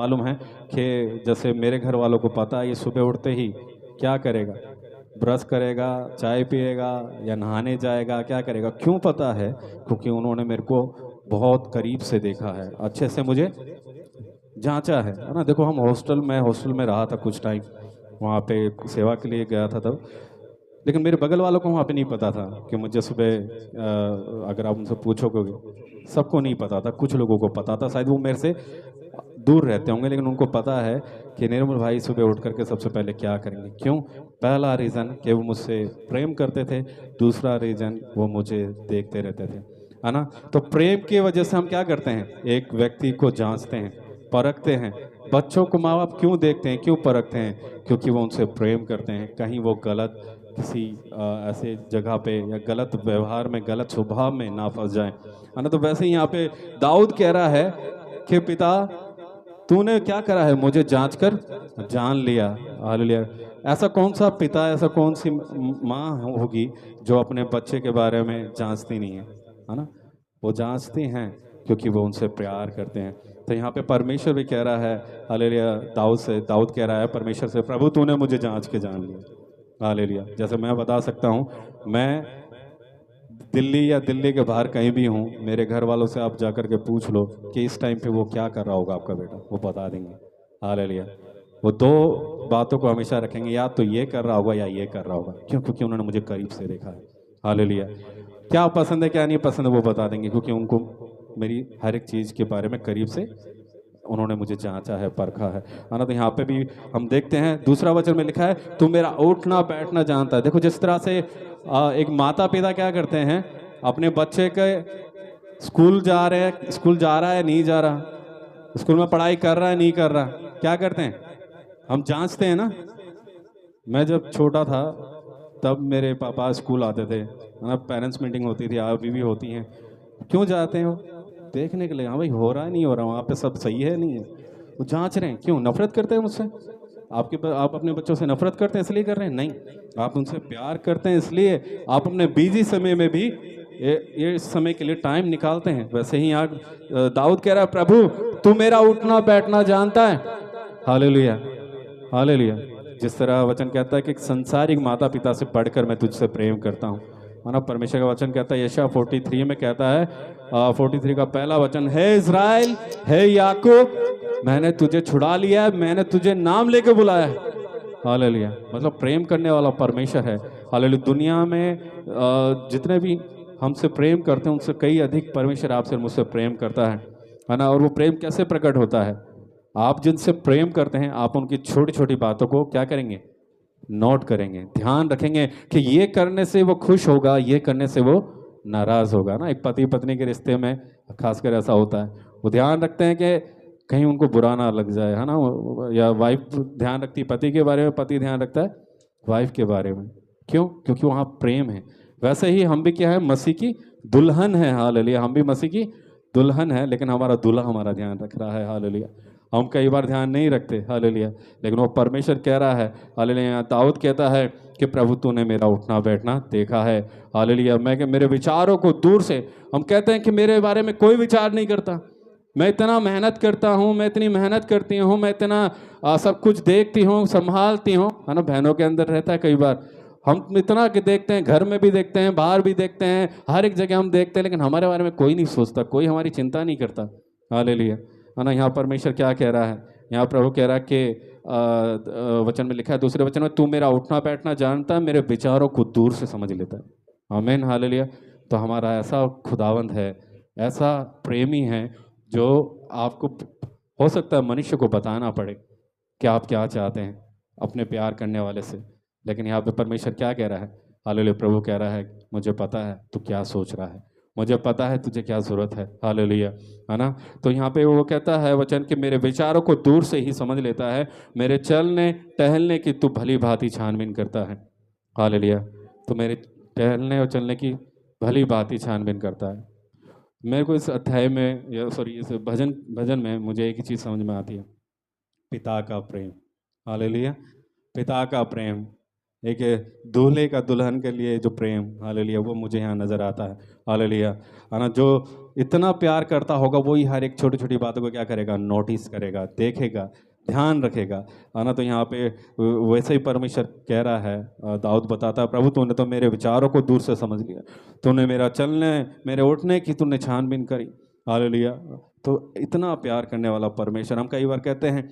मालूम है कि जैसे मेरे घर वालों को पता है ये सुबह उठते ही क्या करेगा, ब्रश करेगा, चाय पिएगा या नहाने जाएगा, क्या करेगा। क्यों पता है? क्योंकि उन्होंने मेरे को बहुत करीब से देखा है, अच्छे से मुझे जांचा है ना। देखो हम हॉस्टल में रहा था कुछ टाइम, वहाँ पे सेवा के लिए गया था तब। लेकिन मेरे बगल वालों को वहाँ पे नहीं पता था कि मुझे सुबह अगर आप उनसे पूछोगे, सबको नहीं पता था। कुछ लोगों को पता था, शायद वो मेरे से दूर रहते होंगे, लेकिन उनको पता है कि निर्मल भाई सुबह उठ करके सबसे पहले क्या करेंगे। क्यों? पहला रीज़न कि वो मुझसे प्रेम करते थे, दूसरा रीज़न वो मुझे देखते रहते थे, है ना। तो प्रेम की वजह से हम क्या करते हैं, एक व्यक्ति को जांचते हैं, परखते हैं। बच्चों को माँ बाप क्यों देखते हैं, क्यों परखते हैं? क्योंकि वो उनसे प्रेम करते हैं, कहीं वो गलत किसी ऐसे जगह पे या गलत व्यवहार में, गलत स्वभाव में ना फंस जाए, है ना। तो वैसे ही यहाँ पे दाऊद कह रहा है कि पिता तूने क्या करा है, मुझे जांच कर जान लिया। हालेलुया। ऐसा कौन सा पिता, ऐसा कौन सी माँ होगी जो अपने बच्चे के बारे में जांचती नहीं है ना। वो जांचती हैं क्योंकि वो उनसे प्यार करते हैं। तो यहाँ पे परमेश्वर भी कह रहा है, हालेलुया, दाऊद कह रहा है परमेश्वर से, प्रभु तूने मुझे जांच के जान लिया। हालेलुया। जैसे मैं बता सकता हूँ, मैं दिल्ली या दिल्ली के बाहर कहीं भी हूँ, मेरे घर वालों से आप जाकर के पूछ लो कि इस टाइम पे वो क्या कर रहा होगा आपका बेटा, वो बता देंगे। हालेलुया। वो दो बातों को हमेशा रखेंगे, या तो ये कर रहा होगा या ये कर रहा होगा। क्यों? क्योंकि उन्होंने मुझे करीब से देखा है। हालेलुया। क्या पसंद है क्या नहीं पसंद है वो बता देंगे, क्योंकि उनको मेरी हर एक चीज़ के बारे में करीब से उन्होंने मुझे जांचा है, परखा है ना। तो यहाँ पे भी हम देखते हैं, दूसरा वचन में लिखा है तू मेरा उठना बैठना जानता है। देखो जिस तरह से एक माता पिता क्या करते हैं, अपने बच्चे के स्कूल जा रहे हैं, स्कूल जा रहा है नहीं जा रहा, स्कूल में पढ़ाई कर रहा है नहीं कर रहा, क्या करते हैं, हम जांचते हैं ना। मैं जब छोटा था तब मेरे पापा स्कूल आते थे, है ना, पेरेंट्स मीटिंग होती थी, अभी भी होती हैं। क्यों जाते हैं? वो देखने के लिए, हाँ भाई हो रहा है नहीं हो रहा, वहाँ पे सब सही है नहीं है। वो जांच रहे हैं। क्यों? नफरत करते हैं मुझसे? आप अपने बच्चों से नफरत करते हैं इसलिए कर रहे हैं? नहीं, आप उनसे प्यार करते हैं इसलिए आप अपने बिजी समय में भी ये समय के लिए टाइम निकालते हैं। वैसे ही यहाँ दाऊद कह रहा है, प्रभु तू मेरा उठना बैठना जानता है। Hallelujah, hallelujah. जिस तरह वचन कहता है कि संसारिक माता पिता से बढ़कर मैं तुझसे प्रेम करता हूँ, है ना। परमेश्वर का वचन कहता है, यशायाह 43 में कहता है, 43 का पहला वचन, है इज़राइल, है याकूब, मैंने तुझे छुड़ा लिया है, मैंने तुझे नाम लेके बुलाया है। हालेलुया। मतलब प्रेम करने वाला परमेश्वर है। हालेलुया। दुनिया में जितने भी हमसे प्रेम करते हैं उनसे कई अधिक परमेश्वर आपसे मुझसे प्रेम करता है ना। और वो प्रेम कैसे प्रकट होता है? आप जिनसे प्रेम करते हैं, आप उनकी छोटी छोटी बातों को क्या करेंगे, नोट करेंगे, ध्यान रखेंगे कि ये करने से वो खुश होगा, ये करने से वो नाराज होगा ना। एक पति पत्नी के रिश्ते में खासकर ऐसा होता है, वो ध्यान रखते हैं कि कहीं उनको बुरा ना लग जाए, है ना। या वाइफ ध्यान रखती है पति के बारे में, पति ध्यान रखता है वाइफ के बारे में। क्यों? क्योंकि वहाँ प्रेम है। वैसे ही हम भी क्या है, मसीह की दुल्हन है। हालेलुया। हम भी मसीह की दुल्हन है, लेकिन हमारा दूल्हा हमारा ध्यान रख रहा है। हालेलुया। हम कई बार ध्यान नहीं रखते। हालेलुया। लेकिन वो परमेश्वर कह रहा है, हालेलुया। दाऊद कहता है कि प्रभु तूने मेरा उठना बैठना देखा है। हालेलुया। मैं कि मेरे विचारों को दूर से, हम कहते हैं कि मेरे बारे में कोई विचार नहीं करता, मैं इतना मेहनत करता हूँ, मैं इतनी मेहनत करती हूँ, मैं इतना सब कुछ देखती हूँ, संभालती हूँ, है ना। बहनों के अंदर रहता है कई बार, हम इतना कि देखते हैं, घर में भी देखते हैं, बाहर भी देखते हैं, हर एक जगह हम देखते हैं, लेकिन हमारे बारे में कोई नहीं सोचता, कोई हमारी चिंता नहीं करता। हालेलुया, है ना। यहाँ परमेश्वर क्या कह रहा है, यहाँ प्रभु कह रहा है कि वचन में लिखा है, दूसरे वचन में, तू मेरा उठना बैठना जानता है, मेरे विचारों को दूर से समझ लेता है। आमीन, हालेलुया। तो हमारा ऐसा खुदावंद है, ऐसा प्रेमी है, जो आपको हो सकता है मनुष्य को बताना पड़े कि आप क्या चाहते हैं अपने प्यार करने वाले से, लेकिन यहाँ पे परमेश्वर क्या कह रहा है, हालेलुया। प्रभु कह रहा है, मुझे पता है तू क्या सोच रहा है, मुझे पता है तुझे क्या ज़रूरत है। हालेलुया, है ना। तो यहाँ पे वो कहता है वचन कि मेरे विचारों को दूर से ही समझ लेता है, मेरे चलने टहलने की तू भली भांति छानबीन करता है। हालेलुया। तो मेरे टहलने और चलने की भली भांति छानबीन करता है। मेरे को इस अध्याय में, या सॉरी इस भजन में मुझे एक ही चीज़ समझ में आती है, पिता का प्रेम। हालेलुया। पिता का प्रेम, एक दूल्हे का दुल्हन के लिए जो प्रेम, हालेलुया, वो मुझे यहाँ नज़र आता है। हालेलुया, है ना। जो इतना प्यार करता होगा वही हर एक छोटी छोटी बातों को क्या करेगा, नोटिस करेगा, देखेगा, ध्यान रखेगा, है ना। तो यहाँ पे वैसे ही परमेश्वर कह रहा है, दाऊद बताता है, प्रभु तूने तो मेरे विचारों को दूर से समझ लिया, तूने मेरा चलने मेरे उठने की तूने छानबीन करी। हालेलुया। तो इतना प्यार करने वाला परमेश्वर। हम कई बार कहते हैं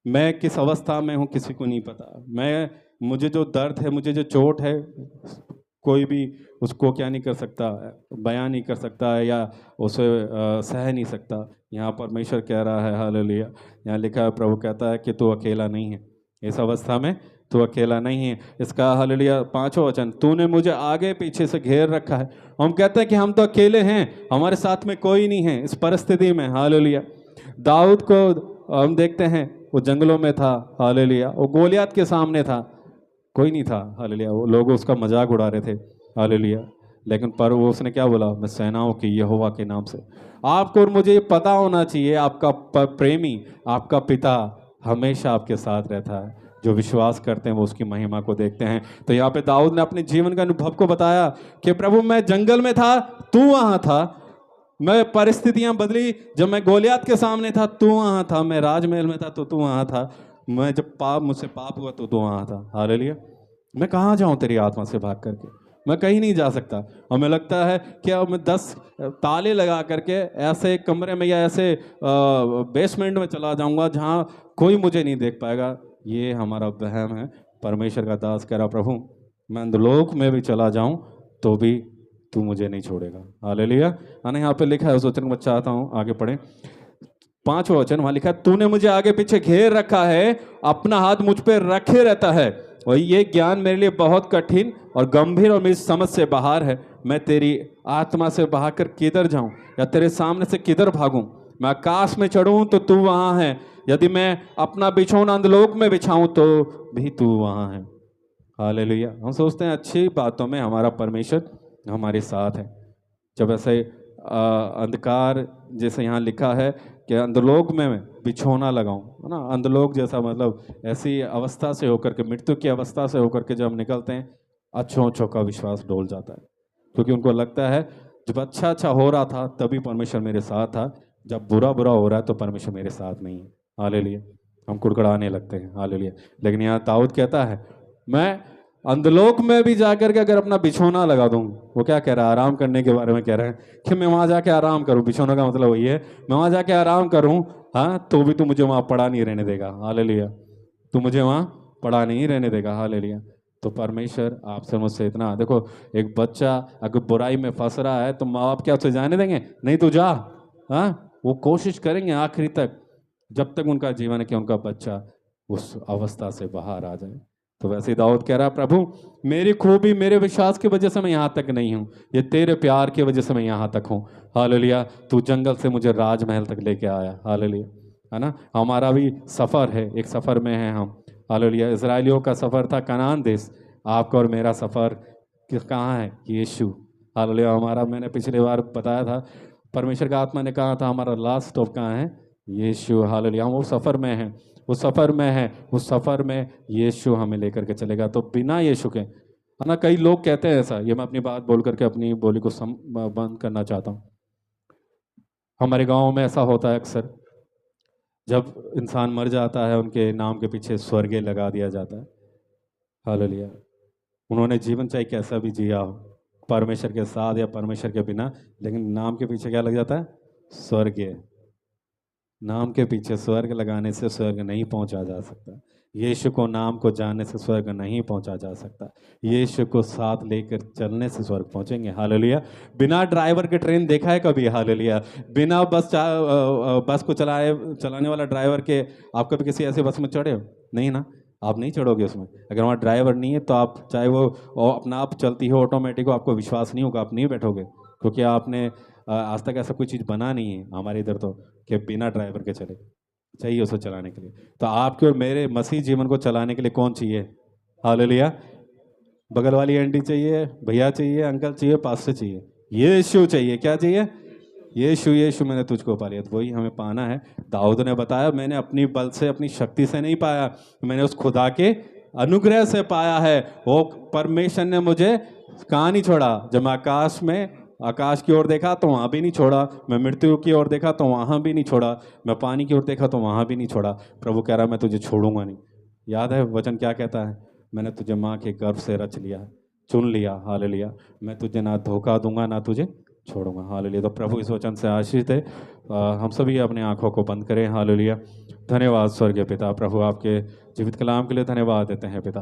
मैं किस अवस्था में हूँ किसी को नहीं पता, मैं मुझे जो दर्द है, मुझे जो चोट है, कोई भी उसको क्या नहीं कर सकता, बयान नहीं कर सकता है, या उसे सह नहीं सकता। यहाँ परमेश्वर कह रहा है, हालेलुया, यहाँ लिखा है, प्रभु कहता है कि तू अकेला नहीं है इस अवस्था में, तू अकेला नहीं है। इसका हालेलुया 5वां वचन, तूने मुझे आगे पीछे से घेर रखा है। हम कहते हैं कि हम तो अकेले हैं, हमारे साथ में कोई नहीं है इस परिस्थिति में। हालेलुया। दाऊद को हम देखते हैं, वो जंगलों में था, हालेलुया, वो गोलियत के सामने था, कोई नहीं था, हालेलुया, वो लोग उसका मजाक उड़ा रहे थे, हालेलुया, लेकिन पर वो उसने क्या बोला, मैं सेनाओं की यहोवा के नाम से। आपको और मुझे ये पता होना चाहिए, आपका प्रेमी, आपका पिता हमेशा आपके साथ रहता है। जो विश्वास करते हैं वो उसकी महिमा को देखते हैं। तो यहाँ पे दाऊद ने अपने जीवन का अनुभव को बताया कि प्रभु मैं जंगल में था, तू वहां था, मैं परिस्थितियां बदली, जब मैं गोलियत के सामने था तू वहां था, मैं राजमहल में था तो तू वहां था, मैं जब मुझसे पाप हुआ तो तू वहां था। हालेलुया। मैं कहाँ जाऊं तेरी आत्मा से भाग करके, मैं कहीं नहीं जा सकता। हमें लगता है कि अब मैं 10 ताले लगा करके ऐसे कमरे में या ऐसे बेसमेंट में चला जाऊंगा जहाँ कोई मुझे नहीं देख पाएगा। ये हमारा वहम है। परमेश्वर का दास कह रहा, प्रभु मैं अंधलोक में भी चला जाऊं तो भी तू मुझे नहीं छोड़ेगा। हालेलुया। है ना। यहाँ पे लिखा है, उस वचन को मैं चाहता हूँ आगे पढ़ें। 5वां वचन वहां लिखा है, तूने मुझे आगे पीछे घेर रखा है, अपना हाथ मुझ पे रखे रहता है, और ये ज्ञान मेरे लिए बहुत कठिन और गंभीर और मेरी समझ से बाहर है। मैं तेरी आत्मा से भागकर किधर जाऊं, या तेरे सामने से किधर भागूं। मैं आकाश में चढ़ूं तो तू वहां है, यदि मैं अपना बिछौना अंधलोक में बिछाऊं तो भी तू वहां है। हालेलुया। हम सोचते हैं अच्छी बातों में हमारा परमेश्वर हमारे साथ है। जब ऐसे अंधकार, जैसे यहाँ लिखा है कि अंधलोक में मैं बिछौना लगाऊं, है ना। अंधलोक जैसा मतलब ऐसी अवस्था से होकर के, मृत्यु की अवस्था से होकर के जब हम निकलते हैं, अच्छों अच्छों का विश्वास डोल जाता है, क्योंकि उनको लगता है जब अच्छा अच्छा हो रहा था तभी परमेश्वर मेरे साथ था, जब बुरा बुरा हो रहा है तो परमेश्वर मेरे साथ नहीं है। हालेलुया। हम कुड़कुड़ाने लगते हैं। हालेलुया। लेकिन यहाँ दाऊद कहता है, मैं अंधलोक में भी जाकर के अगर अपना बिछौना लगा दूं, वो क्या कह रहा है, आराम करने के बारे में कह रहे हैं कि मैं वहां जाके आराम करूं। बिछौना का मतलब वही है, मैं वहां जाके आराम करूं, हाँ, तो भी तू मुझे वहां पड़ा नहीं रहने देगा। हालेलुया। तू मुझे वहां पड़ा नहीं रहने देगा। हालेलुया। तो परमेश्वर आपसे मुझसे इतना, देखो, एक बच्चा अगर बुराई में फंस रहा है तो माँ बाप क्या उसे जाने देंगे? नहीं, तू जा, हाँ, वो कोशिश करेंगे आखिरी तक, जब तक उनका जीवन है कि उनका बच्चा उस अवस्था से बाहर आ जाए। तो वैसे ही दाऊद कह रहा, प्रभु मेरी खूबी, मेरे विश्वास की वजह से मैं यहाँ तक नहीं हूँ, ये तेरे प्यार की वजह से मैं यहाँ तक हूँ। हालेलुया। तू जंगल से मुझे राजमहल तक लेके आया। हालेलुया। है ना। हमारा भी सफ़र है, एक सफ़र में है हम। हालेलुया। इजराइलियों का सफ़र था कनान देश, आपका और मेरा सफ़र कहाँ है? यीशु। हालेलुया। हमारा, मैंने पिछली बार बताया था, परमेश्वर का आत्मा ने कहा था हमारा लास्ट स्टॉप कहाँ है? यीशु। हालेलुया। हम वो सफ़र में हैं, वो सफ़र में है, उस सफ़र में यीशु हमें लेकर के चलेगा। तो बिना यीशु के, है ना, कई लोग कहते हैं ऐसा, ये मैं अपनी बात बोल करके अपनी बोली को बंद करना चाहता हूँ। हमारे गांव में ऐसा होता है अक्सर, जब इंसान मर जाता है उनके नाम के पीछे स्वर्गीय लगा दिया जाता है। हालेलुया। उन्होंने जीवन चाहे कैसा भी जिया हो, परमेश्वर के साथ या परमेश्वर के बिना, लेकिन नाम के पीछे क्या लग जाता है? स्वर्गीय। नाम के पीछे स्वर्ग लगाने से स्वर्ग नहीं पहुंचा जा सकता। यीशु को नाम को जानने से स्वर्ग नहीं पहुंचा जा सकता। यीशु को साथ लेकर चलने से स्वर्ग पहुंचेंगे। हालेलुया। बिना ड्राइवर के ट्रेन देखा है कभी? हालेलुया। बिना बस को चलाने वाला ड्राइवर के आप कभी किसी ऐसे बस में चढ़े हो? नहीं ना, आप नहीं चढ़ोगे उसमें। अगर वहाँ ड्राइवर नहीं है तो आप, चाहे वो अपना आप चलती हो ऑटोमेटिक हो, आपको विश्वास नहीं होगा, आप नहीं बैठोगे, क्योंकि आपने आज तक ऐसा कोई चीज़ बना नहीं है हमारे इधर तो कि बिना ड्राइवर के चले, चाहिए उसे चलाने के लिए। तो आपके और मेरे मसीह जीवन को चलाने के लिए कौन चाहिए? हालेलुया। बगल वाली आंटी चाहिए, भैया चाहिए, अंकल चाहिए, पास्टर चाहिए, यीशु चाहिए। क्या चाहिए? यीशु। यीशु मैंने तुझको पा लिया, तो वही हमें पाना है। दाऊद ने बताया, मैंने अपनी बल से, अपनी शक्ति से नहीं पाया, मैंने उस खुदा के अनुग्रह से पाया है। वो परमेश्वर ने मुझे कहाँ नहीं छोड़ा। जब मैं आकाश की ओर देखा तो वहाँ भी नहीं छोड़ा, मैं मृत्यु की ओर देखा तो वहाँ भी नहीं छोड़ा, मैं पानी की ओर देखा तो वहाँ भी नहीं छोड़ा। प्रभु कह रहा मैं तुझे छोड़ूंगा नहीं। याद है वचन क्या कहता है? मैंने तुझे माँ के गर्भ से रच लिया, चुन लिया। हालेलुया। मैं तुझे ना धोखा दूंगा ना तुझे छोड़ूंगा। हालेलुया। तो प्रभु इस वचन से आशीष दे। हम सभी अपने आंखों को बंद करें। हालेलुया। धन्यवाद स्वर्गीय पिता, प्रभु आपके जीवित कलाम के लिए धन्यवाद देते हैं पिता।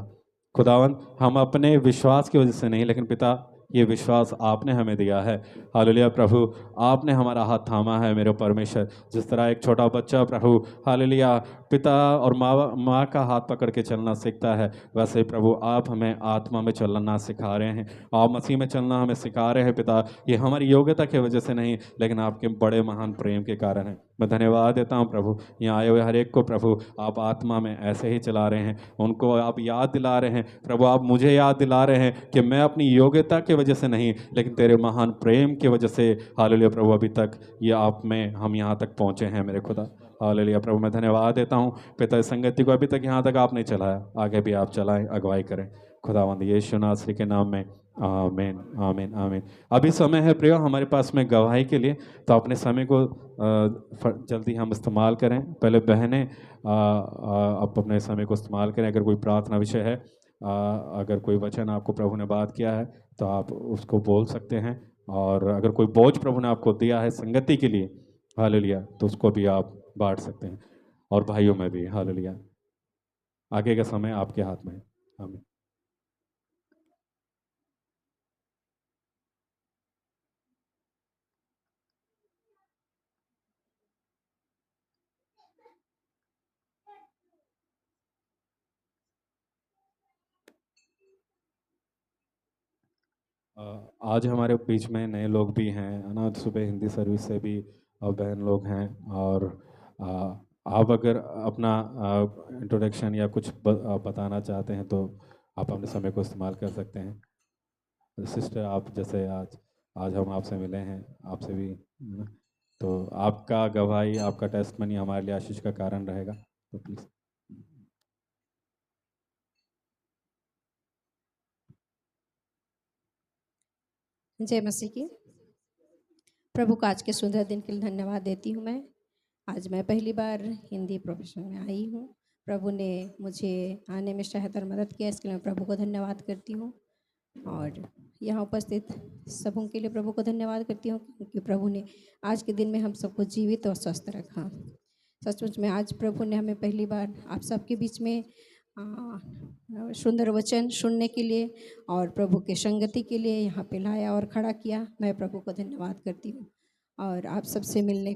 खुदावंद, हम अपने विश्वास की वजह से नहीं, लेकिन पिता ये विश्वास आपने हमें दिया है। हालेलुया प्रभु, आपने हमारा हाथ थामा है मेरे परमेश्वर। जिस तरह एक छोटा बच्चा प्रभु हालेलुया पिता और माँ का हाथ पकड़ के चलना सीखता है, वैसे ही प्रभु आप हमें आत्मा में चलना सिखा रहे हैं। आप मसीह में चलना हमें सिखा रहे हैं पिता। ये हमारी योग्यता की वजह से नहीं, लेकिन आपके बड़े महान प्रेम के कारण है। मैं धन्यवाद देता हूँ प्रभु। यहाँ आए हुए हर एक को प्रभु आप आत्मा में ऐसे ही चला रहे हैं, उनको आप याद दिला रहे हैं प्रभु। आप मुझे याद दिला रहे हैं कि मैं अपनी योग्यता की वजह से नहीं, लेकिन तेरे महान प्रेम की वजह से हालेलुया प्रभु अभी तक ये आप में हम यहाँ तक पहुँचे हैं मेरे खुदा। हालेलुया प्रभु, मैं धन्यवाद देता हूँ पिता। इस संगति को अभी तक यहाँ तक आपने चलाया, आगे भी आप चलाएं, अगुवाई करें। खुदावंद यीशु नासरी के नाम में आमीन आमीन आमीन। अभी समय है प्रियो हमारे पास में गवाही के लिए, तो अपने समय को जल्दी हम इस्तेमाल करें। पहले बहनें आप अपने समय को इस्तेमाल करें। अगर कोई प्रार्थना विषय है, अगर कोई वचन आपको प्रभु ने बात किया है तो आप उसको बोल सकते हैं। और अगर कोई बोझ प्रभु ने आपको दिया है संगति के लिए हालेलुया, तो उसको भी आप बांट सकते हैं। और भाइयों में भी हालेलुया। आगे का समय आपके हाथ में है। आमीन। आज हमारे बीच में नए लोग भी हैं, है ना। सुबह हिंदी सर्विस से भी बहन लोग हैं। और अ, आप अगर अपना इंट्रोडक्शन या कुछ बताना चाहते हैं तो आप अपने समय को इस्तेमाल कर सकते हैं। सिस्टर, आप जैसे आज आज हम आपसे मिले हैं, आपसे भी है ना, तो आपका गवाही, आपका टेस्टमनी हमारे लिए आशीष का कारण रहेगा, तो प्लीज़। जय मसीह की। प्रभु का आज के सुंदर दिन के लिए धन्यवाद देती हूँ मैं। आज मैं पहली बार हिंदी प्रोफेशन में आई हूँ। प्रभु ने मुझे आने में सहायता और मदद किया, इसके लिए मैं प्रभु को धन्यवाद करती हूँ। और यहाँ उपस्थित सबों के लिए प्रभु को धन्यवाद करती हूँ, क्योंकि प्रभु ने आज के दिन में हम सबको जीवित और स्वस्थ रखा। सचमुच में आज प्रभु ने हमें पहली बार आप सबके बीच में सुंदर वचन सुनने के लिए और प्रभु के संगति के लिए यहाँ पे लाया और खड़ा किया। मैं प्रभु को धन्यवाद करती हूँ और आप सबसे मिलने